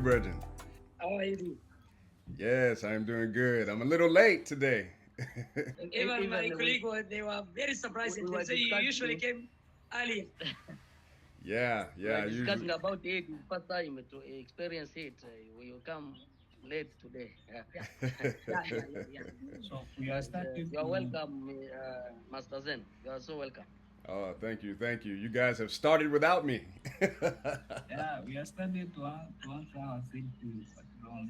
Virgin? How are you doing? Yes, I'm doing good. I'm a little late today. Even my Even colleague, they were very surprised. we They were say you usually discussing came earlier. Yeah, we were yeah, discussing usually. about it. First time to experience it. We will come late today. Yeah. Yeah, yeah. So we are starting You are to welcome, Master Zen. You are so welcome. Oh, thank you, thank you. You guys have started without me. yeah, we are starting to answer our safety wrong.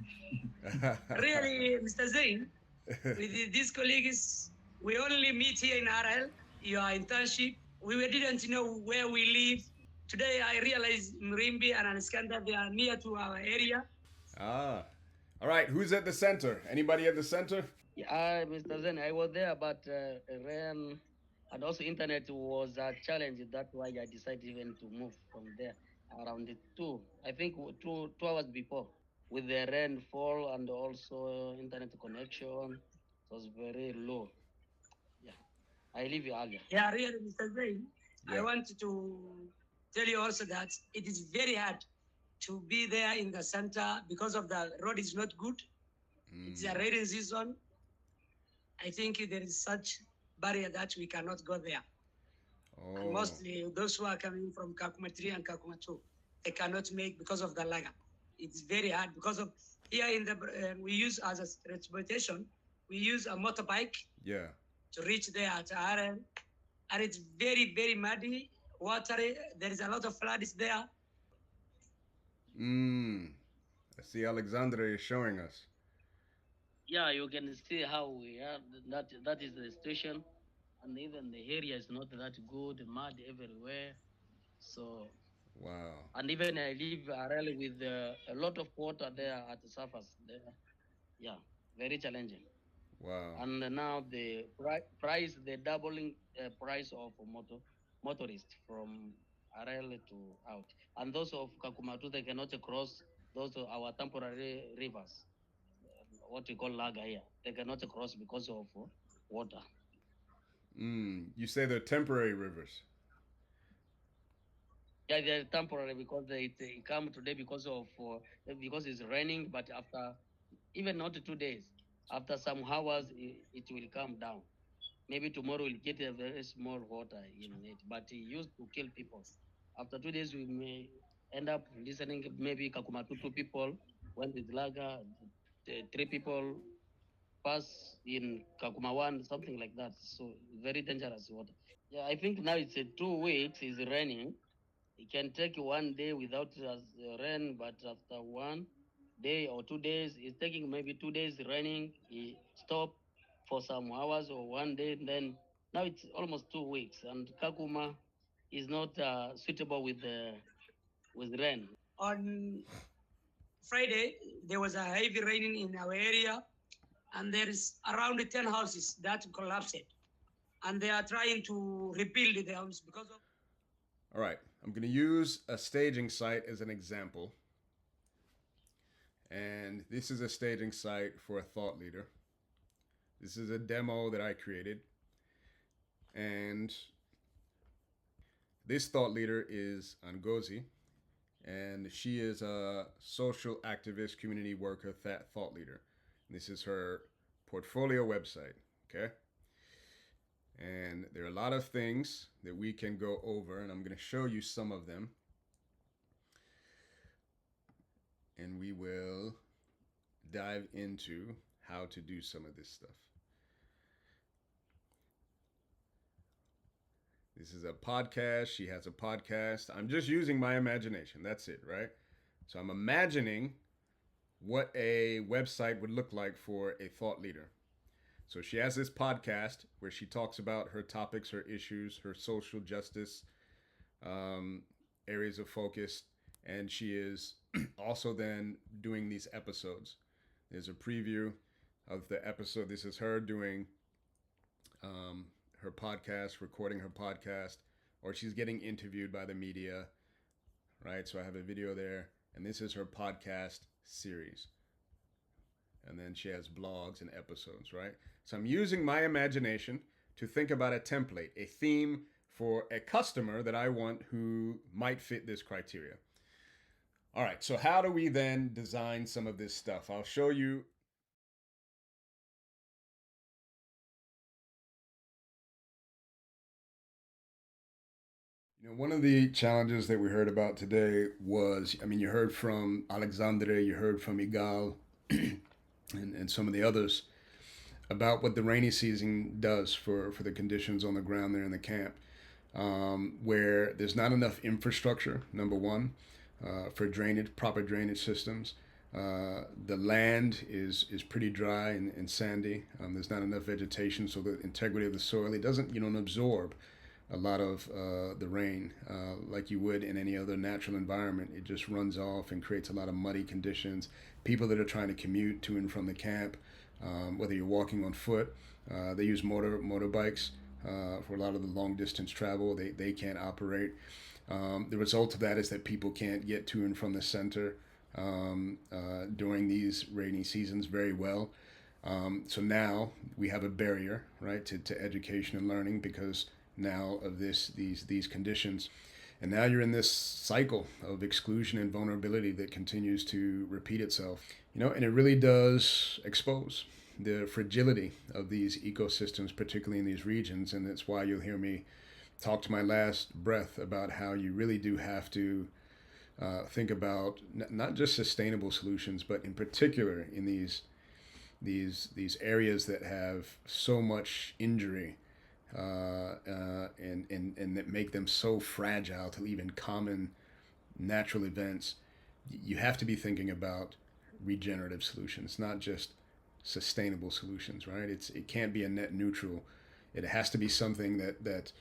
Really, Mr. Zain, with these colleagues, we only meet here in RL, your internship. Didn't know where we live. Today, I realized Mrimbi and Anaskanda, they are near to our area. Ah, all right. Who's at the center? Anybody at the center? Yeah, Mr. Zen, I was there, but rain and also internet was a challenge. That's why I decided even to move from there around the two. I think 2 hours before, with the rainfall and also internet connection, it was very low. Yeah, I leave you earlier. Yeah, really, Mr. Zain, I Yeah. want to tell you also that it is very hard to be there in the center because of the road is not good. It's a rainy season. I think there is such barrier that we cannot go there. And Oh, mostly those who are coming from Kakuma 3 and Kakuma 2, they cannot make because of the lager. It's very hard because of here in the, we use as a transportation, we use a motorbike yeah. to reach there at RL. And it's very, very muddy, watery. There is a lot of floods there. Mmm. I see Alexandre is showing us. Yeah, you can see how we are. That is the situation, and even the area is not that good. Mud everywhere. So, Wow. and even I live really with a lot of water there at the surface. There, yeah, very challenging. Wow. And now the price, the doubling price of motorist from AReL to out, and those of Kakumatu, they cannot cross those are our temporary rivers, what we call laga here. They cannot cross because of water. You say they're temporary rivers. Yeah, they're temporary because they come today because it's raining, but after even not 2 days, after some hours, it will come down. Maybe tomorrow we'll get a very small water in it, but it used to kill people. After 2 days, we may end up listening. Maybe Kakumatu 2 people went with Laga, 3 people pass in Kakuma 1, something like that. So very dangerous water. Yeah, I think now it's 2 weeks is raining. It can take 1 day without rain, but after 1 day or 2 days, it's taking maybe 2 days raining. It stop for some hours or 1 day. Then now it's almost 2 weeks, and Kakuma is not suitable with rain. On Friday, there was a heavy raining in our area, and there is around 10 houses that collapsed. And they are trying to rebuild the homes because of. All right. I'm going to use a staging site as an example. And this is a staging site for a thought leader. This is a demo that I created. And this thought leader is Ngozi. And she is a social activist, community worker, thought leader. And this is her portfolio website. Okay. And there are a lot of things that we can go over, and I'm going to show you some of them. And we will dive into how to do some of this stuff. This is a podcast. She has a podcast. I'm just using my imagination. That's it, right? So I'm imagining what a website would look like for a thought leader. So she has this podcast where she talks about her topics, her issues, her social justice areas of focus, and she is also then doing these episodes. There's a preview of the episode. This is her doing her podcast, recording her podcast, or she's getting interviewed by the media, right? So I have a video there, and this is her podcast series. And then she has blogs and episodes, right? So I'm using my imagination to think about a template, a theme for a customer that I want who might fit this criteria. All right, so how do we then design some of this stuff? I'll show you. One of the challenges that we heard about today was, I mean, you heard from Alexandre, you heard from Igal, and some of the others about what the rainy season does for the conditions on the ground there in the camp, where there's not enough infrastructure, number one, for drainage, proper drainage systems. The land is pretty dry and sandy. There's not enough vegetation, so the integrity of the soil, it doesn't, absorb a lot of the rain like you would in any other natural environment. It just runs off and creates a lot of muddy conditions. People that are trying to commute to and from the camp, whether you're walking on foot, they use motorbikes for a lot of the long distance travel. They can't operate. The result of that is that people can't get to and from the center during these rainy seasons very well. So now we have a barrier, right, to education and learning because now of these conditions. And now you're in this cycle of exclusion and vulnerability that continues to repeat itself. And it really does expose the fragility of these ecosystems, particularly in these regions. And that's why you'll hear me talk to my last breath about how you really do have to think about not just sustainable solutions, but in particular in these areas that have so much injury and that make them so fragile to even common natural events. You have to be thinking about regenerative solutions, not just sustainable solutions, right? It can't be a net neutral. It has to be something that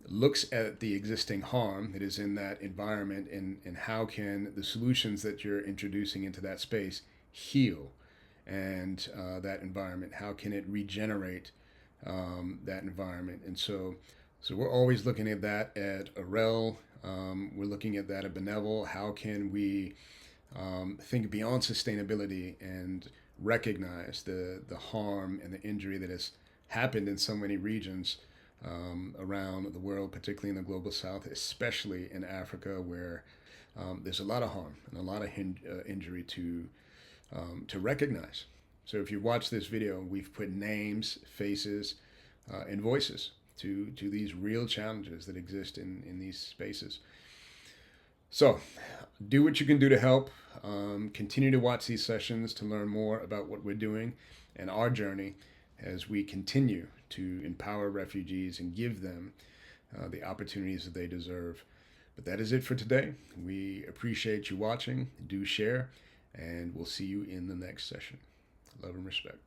looks at the existing harm that is in that environment and how can the solutions that you're introducing into that space heal and that environment. How can it regenerate that environment? And so we're always looking at that at AReL. We're looking at that at Bnevol. How can we think beyond sustainability and recognize the harm and the injury that has happened in so many regions around the world, particularly in the global south, especially in Africa, where there's a lot of harm and a lot of injury to recognize. So if you watch this video, we've put names, faces, and voices to these real challenges that exist in these spaces. So do what you can do to help. Continue to watch these sessions to learn more about what we're doing and our journey as we continue to empower refugees and give them the opportunities that they deserve. But that is it for today. We appreciate you watching. Do share, and we'll see you in the next session. Love and respect.